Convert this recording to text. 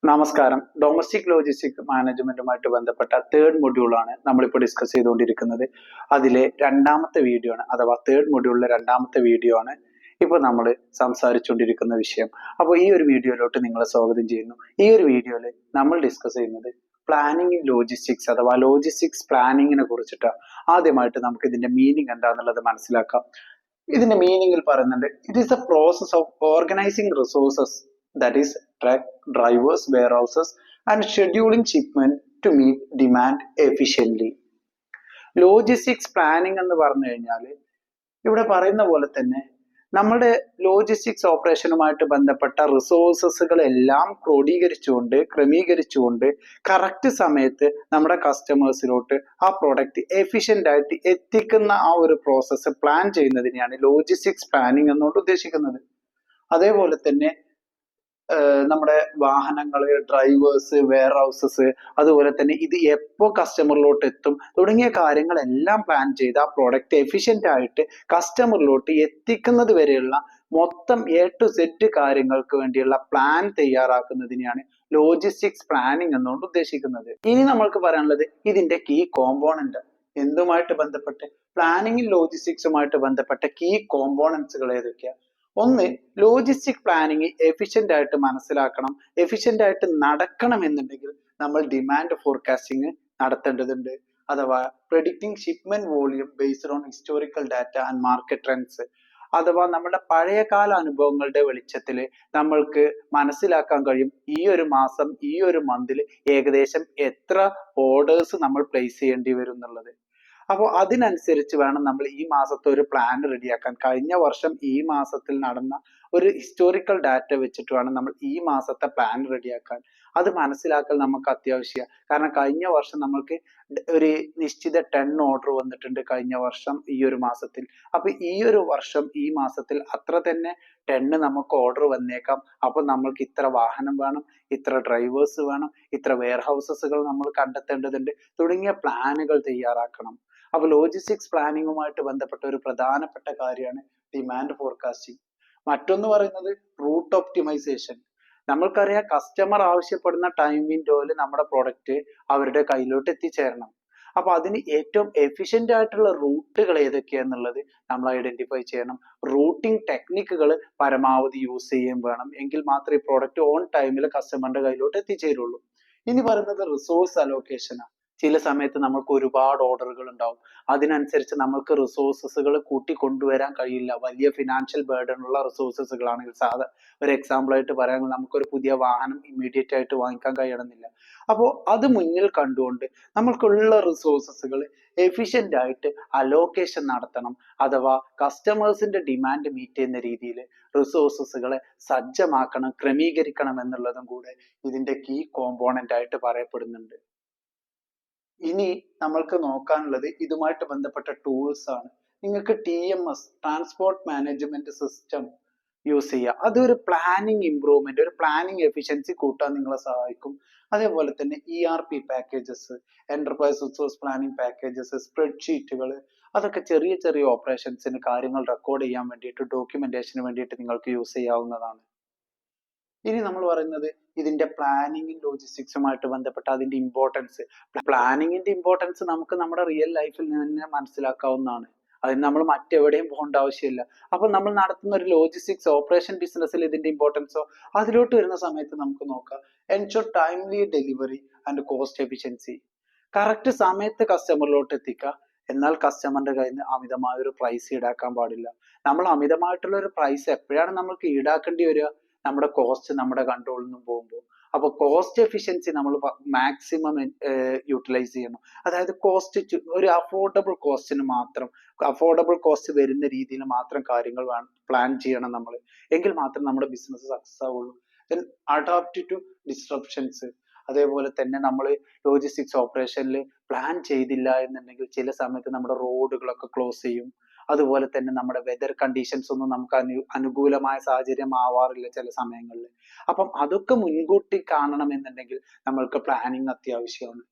നമസ്കാരം. Domestic logistic മാനേജ്മെന്റുമായിട്ട് ബന്ധപ്പെട്ട third മൊഡ്യൂളാണ് നമ്മളിപ്പോൾ ഡിസ്കസ് ചെയ്തുകൊണ്ടിരിക്കുന്നത്. അതിലെ രണ്ടാമത്തെ വീഡിയോ ആണ്, അഥവാ തേർഡ് മൊഡ്യൂളിലെ രണ്ടാമത്തെ വീഡിയോ ആണ് ഇപ്പോൾ നമ്മൾ സംസാരിച്ചുകൊണ്ടിരിക്കുന്ന വിഷയം. അപ്പോൾ ഈ ഒരു വീഡിയോയിലോട്ട് നിങ്ങളെ സ്വാഗതം ചെയ്യുന്നു. ഈ ഒരു വീഡിയോയിൽ നമ്മൾ ഡിസ്കസ് ചെയ്യുന്നത് പ്ലാനിങ് ഇൻ ലോജിസ്റ്റിക്സ് അഥവാ ലോജിസ്റ്റിക്സ് പ്ലാനിങ്ങിനെ കുറിച്ചിട്ടാണ്. ആദ്യമായിട്ട് നമുക്ക് ഇതിന്റെ മീനിങ് എന്താണെന്നുള്ളത് മനസ്സിലാക്കാം. ഇതിന്റെ മീനിങ്ങിൽ പറയുന്നുണ്ട്, it is A process of organising resources, that is truck drivers, warehouses and scheduling shipment to meet demand efficiently. Logistics planning എന്ന് പറഞ്ഞു കഴിഞ്ഞാൽ ഇവിടെ പറയുന്ന പോലെ തന്നെ നമ്മുടെ ലോജിസ്റ്റിക്സ് ഓപ്പറേഷനുമായിട്ട് ബന്ധപ്പെട്ട റിസോഴ്സസുകളെല്ലാം ക്രമീകരിച്ചുകൊണ്ട് കറക്റ്റ് സമയത്ത് നമ്മുടെ കസ്റ്റമേഴ്സിലോട്ട് ആ പ്രൊഡക്റ്റ് എഫിഷ്യൻ്റ് ആയിട്ട് എത്തിക്കുന്ന ആ ഒരു പ്രോസസ്സ് പ്ലാൻ ചെയ്യുന്നതിനെയാണ് ലോജിസ്റ്റിക്സ് പ്ലാനിങ് എന്നുകൊണ്ട് ഉദ്ദേശിക്കുന്നത്. അതേപോലെ തന്നെ നമ്മുടെ വാഹനങ്ങള്, ഡ്രൈവേഴ്സ്, വെയർ ഹൗസസ്, അതുപോലെ തന്നെ ഇത് എപ്പോ കസ്റ്റമറിലോട്ട് എത്തും തുടങ്ങിയ കാര്യങ്ങളെല്ലാം പ്ലാൻ ചെയ്ത് ആ പ്രോഡക്റ്റ് എഫിഷ്യൻ്റ് ആയിട്ട് കസ്റ്റമറിലോട്ട് എത്തിക്കുന്നത് വരെയുള്ള മൊത്തം A to Z കാര്യങ്ങൾക്ക് വേണ്ടിയുള്ള പ്ലാൻ തയ്യാറാക്കുന്നതിനെയാണ് ലോജിസ്റ്റിക്സ് പ്ലാനിങ് എന്നുകൊണ്ട് ഉദ്ദേശിക്കുന്നത്. ഇനി നമ്മൾക്ക് പറയാനുള്ളത് ഇതിന്റെ കീ കോമ്പോണന്റ്. എന്തുമായിട്ട് ബന്ധപ്പെട്ട്? പ്ലാനിങ് ലോജിസ്റ്റിക്സുമായിട്ട് ബന്ധപ്പെട്ട കീ കോമ്പോണൻസുകൾ ഏതൊക്കെയാണ്? ഒന്ന്, ലോജിസ്റ്റിക് പ്ലാനിങ് എഫിഷ്യൻ്റ് ആയിട്ട് മനസ്സിലാക്കണം, എഫിഷ്യൻ്റ് ആയിട്ട് നടക്കണം എന്നുണ്ടെങ്കിൽ നമ്മൾ ഡിമാൻഡ് ഫോർകാസ്റ്റിംഗ് നടത്തേണ്ടതുണ്ട്, അഥവാ predicting shipment volume based on historical data and market trends. അഥവാ നമ്മുടെ പഴയകാല അനുഭവങ്ങളുടെ വെളിച്ചത്തിൽ നമ്മൾക്ക് മനസ്സിലാക്കാൻ കഴിയും ഈ ഒരു മാസം, ഈ ഒരു മന്തിൽ ഏകദേശം എത്ര ഓർഡേഴ്സ് നമ്മൾ പ്ലേസ് ചെയ്യേണ്ടി വരും എന്നുള്ളത്. അപ്പോൾ അതിനനുസരിച്ച് വേണം നമ്മൾ ഈ മാസത്തെ ഒരു പ്ലാൻ റെഡിയാക്കാൻ. കഴിഞ്ഞ വർഷം ഈ മാസത്തിൽ നടന്ന ഒരു ഹിസ്റ്റോറിക്കൽ ഡാറ്റ വെച്ചിട്ട് വേണം നമ്മൾ ഈ മാസത്തെ പ്ലാൻ റെഡിയാക്കാൻ. അത് മനസ്സിലാക്കൽ നമുക്ക് അത്യാവശ്യമാണ്. കാരണം കഴിഞ്ഞ വർഷം നമ്മൾക്ക് ഒരു നിശ്ചിത 10 ഓർഡർ വന്നിട്ടുണ്ട് കഴിഞ്ഞ വർഷം ഈ ഒരു മാസത്തിൽ. അപ്പൊ ഈ ഒരു വർഷം ഈ മാസത്തിൽ അത്ര തന്നെ 10 നമുക്ക് ഓർഡർ വന്നേക്കാം. അപ്പൊ നമ്മൾക്ക് ഇത്ര വാഹനം വേണം, ഇത്ര ഡ്രൈവേഴ്സ് വേണം, ഇത്ര വെയർ ഹൗസസുകൾ നമ്മൾ കണ്ടെത്തേണ്ടതുണ്ട് തുടങ്ങിയ പ്ലാനുകൾ തയ്യാറാക്കണം. അപ്പൊ ലോജിസ്റ്റിക്സ് പ്ലാനിങ്ങുമായിട്ട് ബന്ധപ്പെട്ട ഒരു പ്രധാനപ്പെട്ട കാര്യമാണ് ഡിമാൻഡ് ഫോർകാസ്റ്റിംഗ്. മറ്റൊന്ന് പറയുന്നത് റൂട്ട് ഒപ്റ്റിമൈസേഷൻ. നമ്മൾക്കറിയാം, കസ്റ്റമർ ആവശ്യപ്പെടുന്ന ടൈം വിൻഡോയിൽ നമ്മുടെ പ്രൊഡക്റ്റ് അവരുടെ കയ്യിലോട്ട് എത്തിച്ചേരണം. അപ്പൊ അതിന് ഏറ്റവും എഫിഷ്യൻ്റ് ആയിട്ടുള്ള റൂട്ടുകൾ ഏതൊക്കെയാന്നുള്ളത് നമ്മൾ ഐഡന്റിഫൈ ചെയ്യണം. റൂട്ടിംഗ് ടെക്നിക്കുകൾ പരമാവധി യൂസ് ചെയ്യുകയും വേണം. എങ്കിൽ മാത്രമേ പ്രോഡക്റ്റ് ഓൺ ടൈമിൽ കസ്റ്റമറിന്റെ കയ്യിലോട്ട് എത്തിച്ചേരുള്ളൂ. ഇനി പറയുന്നത് റിസോഴ്സ് അലോക്കേഷനാണ്. ചില സമയത്ത് നമുക്ക് ഒരുപാട് ഓർഡറുകൾ ഉണ്ടാവും. അതിനനുസരിച്ച് നമുക്ക് റിസോഴ്സസുകൾ കൂട്ടിക്കൊണ്ടുവരാൻ കഴിയില്ല. വലിയ ഫിനാൻഷ്യൽ ബേർഡൻ ഉള്ള റിസോഴ്സസുകളാണെങ്കിൽ, ഒരു എക്സാമ്പിൾ ആയിട്ട് പറയുകയാണെങ്കിൽ നമുക്കൊരു പുതിയ വാഹനം ഇമ്മീഡിയറ്റ് ആയിട്ട് വാങ്ങിക്കാൻ കഴിയണമെന്നില്ല. അപ്പോൾ അത് മുന്നിൽ കണ്ടുകൊണ്ട് നമ്മൾക്കുള്ള റിസോഴ്സസുകൾ എഫിഷ്യൻ്റ് ആയിട്ട് അലോക്കേഷൻ നടത്തണം. അഥവാ കസ്റ്റമേഴ്സിന്റെ ഡിമാൻഡ് മീറ്റ് ചെയ്യുന്ന രീതിയിൽ റിസോഴ്സസുകളെ സജ്ജമാക്കണം, ക്രമീകരിക്കണം എന്നുള്ളതും കൂടെ ഇതിന്റെ കീ കോമ്പോണന്റ് ആയിട്ട് പറയപ്പെടുന്നുണ്ട്. ഇനി നമ്മൾക്ക് നോക്കാനുള്ളത് ഇതുമായിട്ട് ബന്ധപ്പെട്ട ടൂൾസ് ആണ്. നിങ്ങൾക്ക് TMS, transport management system use ചെയ്യുക. അതൊരു പ്ലാനിങ് ഇംപ്രൂവ്മെന്റ്, ഒരു പ്ലാനിങ് എഫിഷ്യൻസി കൂട്ടാൻ നിങ്ങളെ സഹായിക്കും. അതേപോലെ തന്നെ ERP packages, enterprise resource planning packages, സ്പ്രെഡ്ഷീറ്റുകൾ, അതൊക്കെ ചെറിയ ചെറിയ ഓപ്പറേഷൻസിന് കാര്യങ്ങൾ റെക്കോർഡ് ചെയ്യാൻ വേണ്ടിയിട്ട്, ഡോക്യുമെന്റേഷന് വേണ്ടിയിട്ട് നിങ്ങൾക്ക് യൂസ് ചെയ്യാവുന്നതാണ്. ഇനി നമ്മൾ പറയുന്നത് ഇതിന്റെ പ്ലാനിങ് ലോജിസ്റ്റിക്സുമായിട്ട് ബന്ധപ്പെട്ട അതിന്റെ ഇമ്പോർട്ടൻസ്. പ്ലാനിങ്ങിന്റെ ഇമ്പോർട്ടൻസ് നമുക്ക് നമ്മുടെ റിയൽ ലൈഫിൽ തന്നെ മനസ്സിലാക്കാവുന്നതാണ്. അതിന് നമ്മൾ മറ്റെവിടെയും പോകേണ്ട ആവശ്യമില്ല. അപ്പൊ നമ്മൾ നടത്തുന്ന ഒരു ലോജിസ്റ്റിക്സ് ഓപ്പറേഷൻ ബിസിനസ്സിൽ ഇതിന്റെ ഇമ്പോർട്ടൻസോ അതിലോട്ട് വരുന്ന സമയത്ത് നമുക്ക് നോക്കാം. Ensure timely delivery and cost efficiency. Correct സമയത്ത് കസ്റ്റമറിലോട്ട് എത്തിക്കുക. എന്നാൽ കസ്റ്റമറിന്റെ കയ്യിൽ നിന്ന് അമിതമായ ഒരു പ്രൈസ് ഈടാക്കാൻ പാടില്ല. നമ്മൾ അമിതമായിട്ടുള്ള ഒരു പ്രൈസ് എപ്പോഴാണ് നമ്മൾക്ക് ഈടാക്കേണ്ടി വരിക? നമ്മുടെ കോസ്റ്റ് നമ്മുടെ കൺട്രോളിൽ നിന്നും പോകുമ്പോൾ. അപ്പൊ കോസ്റ്റ് എഫിഷ്യൻസി നമ്മൾ മാക്സിമം യൂട്ടിലൈസ് ചെയ്യണം. അതായത് കോസ്റ്റ് ഒരു അഫോർഡബിൾ കോസ്റ്റ് വരുന്ന രീതിയിൽ മാത്രം കാര്യങ്ങൾ പ്ലാൻ ചെയ്യണം നമ്മൾ. എങ്കിൽ മാത്രം നമ്മുടെ ബിസിനസ് സക്സസ് ആവുള്ളൂ. Then adapt to disruptions. അതേപോലെ തന്നെ നമ്മൾ ലോജിസ്റ്റിക്സ് ഓപ്പറേഷനിൽ പ്ലാൻ ചെയ്തില്ല എന്നുണ്ടെങ്കിൽ ചില സമയത്ത് നമ്മുടെ റോഡുകളൊക്കെ ക്ലോസ് ചെയ്യും. അതുപോലെ തന്നെ നമ്മുടെ വെതർ കണ്ടീഷൻസ് ഒന്നും നമുക്ക് അനുകൂലമായ സാഹചര്യം ആവാറില്ല ചില സമയങ്ങളിൽ. അപ്പം അതൊക്കെ മുൻകൂട്ടി കാണണം എന്നുണ്ടെങ്കിൽ നമ്മൾക്ക് പ്ലാനിങ് അത്യാവശ്യമാണ്.